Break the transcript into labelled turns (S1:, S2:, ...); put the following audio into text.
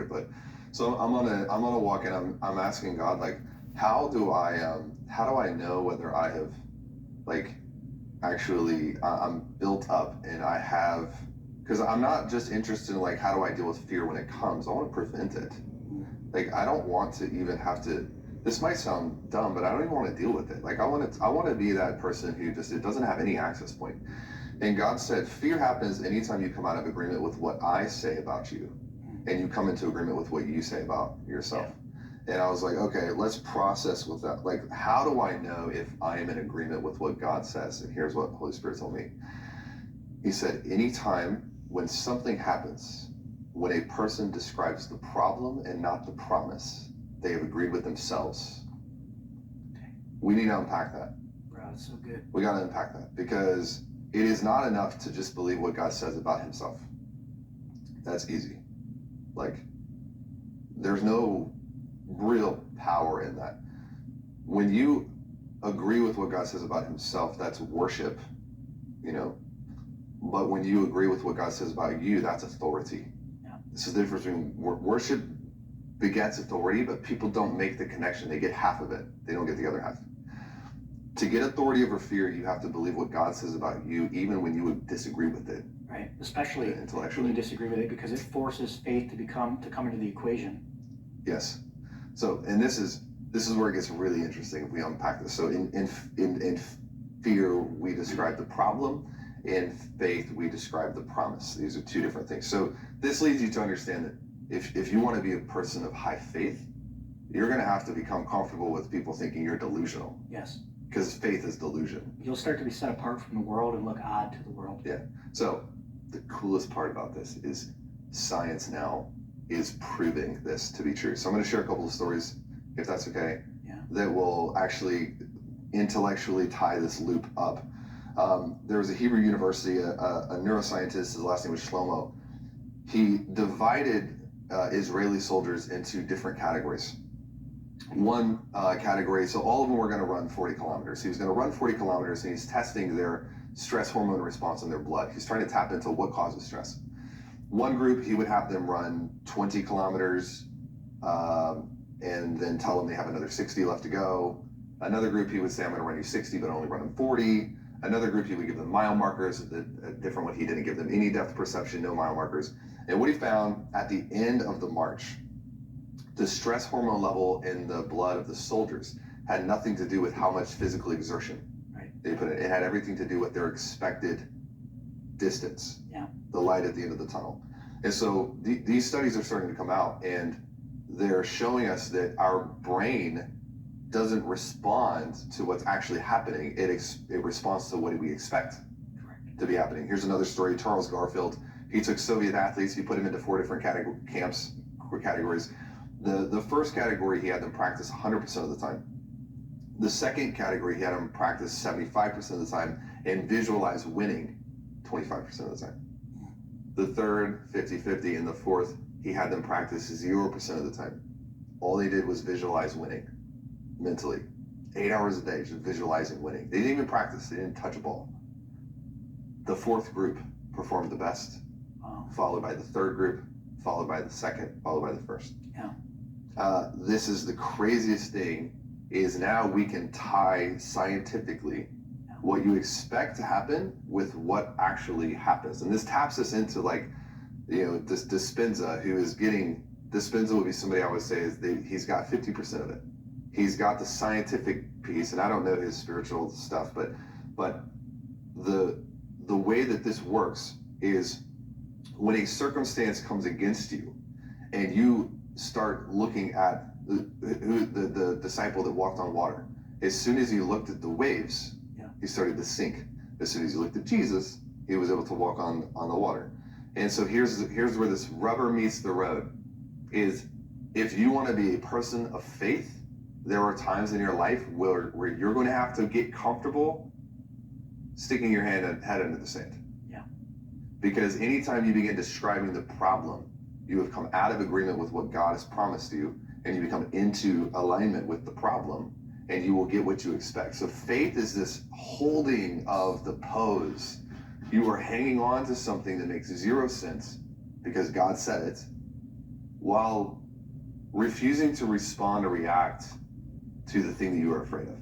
S1: story, but so I'm on a walk, and I'm asking God, like, how do I know whether I have, like, actually I'm built up and I have, because I'm not just interested in, like, how do I deal with fear when it comes. I want to prevent it. Like, I don't want to even have to, this might sound dumb, but I don't even want to deal with it. Like, I want to be that person who just, it doesn't have any access point. And God said, fear happens anytime you come out of agreement with what I say about you, and you come into agreement with what you say about yourself. And I was like, okay, let's process with that. Like, how do I know if I am in agreement with what God says? And here's what the Holy Spirit told me. He said, anytime when something happens, when a person describes the problem and not the promise, they have agreed with themselves. We need to unpack that.
S2: Bro, it's so good.
S1: We got to unpack that, because it is not enough to just believe what God says about himself. That's easy. Like, there's no real power in that. When you agree with what God says about himself, that's worship, you know. But when you agree with what God says about you, that's authority.
S2: Yeah.
S1: This is the difference between worship begets authority, but people don't make the connection. They get half of it. They don't get the other half. To get authority over fear, you have to believe what God says about you, even when you would disagree with it.
S2: Right, especially
S1: intellectually.
S2: when you disagree with it, because it forces faith to come into the equation.
S1: Yes. So, and this is where it gets really interesting if we unpack this. So in fear, we describe the problem. In faith, we describe the promise. These are two different things. So this leads you to understand that if you want to be a person of high faith, you're going to have to become comfortable with people thinking you're delusional.
S2: Yes.
S1: Because faith is delusion.
S2: You'll start to be set apart from the world and look odd to the world.
S1: Yeah. So the coolest part about this is science now is proving this to be true. So I'm going to share a couple of stories, if that's okay, that will actually intellectually tie this loop up. There was a Hebrew University, a neuroscientist, his last name was Shlomo. He divided Israeli soldiers into different categories. One category, so all of them were going to run 40 kilometers. He was going to run 40 kilometers, and he's testing their stress hormone response in their blood. He's trying to tap into what causes stress. One group, he would have them run 20 kilometers and then tell them they have another 60 left to go. Another group, he would say, I'm going to run you 60, but only run them 40. Another group, he would give them mile markers. A different one, he didn't give them any depth perception, no mile markers. And what he found at the end of the march, the stress hormone level in the blood of the soldiers had nothing to do with how much physical exertion they put in. It had everything to do with their expected distance, the light at the end of the tunnel. And so these studies are starting to come out, and they're showing us that our brain doesn't respond to what's actually happening. It responds to what we expect to be happening. Here's another story. Charles Garfield, he took Soviet athletes, he put them into 4 different categories. The first category, he had them practice 100% of the time. The second category, he had them practice 75% of the time and visualize winning 25% of the time. The third, 50-50, and the fourth, he had them practice 0% of the time. All they did was visualize winning mentally. 8 hours a day, just visualizing winning. They didn't even practice, they didn't touch a ball. The fourth group performed the best, followed by the third group, followed by the second, followed by the first. This is the craziest thing, is now we can tie scientifically what you expect to happen with what actually happens. And this taps us into, like, you know, this Dispenza, who is getting, Dispenza would be somebody I would say he's got 50% of it. He's got the scientific piece, and I don't know his spiritual stuff, but the way that this works is when a circumstance comes against you and you start looking at the disciple that walked on water. As soon as he looked at the waves, he started to sink. As soon as he looked at Jesus, he was able to walk on the water. And so here's where this rubber meets the road, is if you want to be a person of faith, there are times in your life where you're going to have to get comfortable sticking your head into the sand. Because anytime you begin describing the problem, you have come out of agreement with what God has promised you, and you become into alignment with the problem, and you will get what you expect. So faith is this holding of the pose. You are hanging on to something that makes 0 sense because God said it, while refusing to respond or react to the thing that you are afraid of.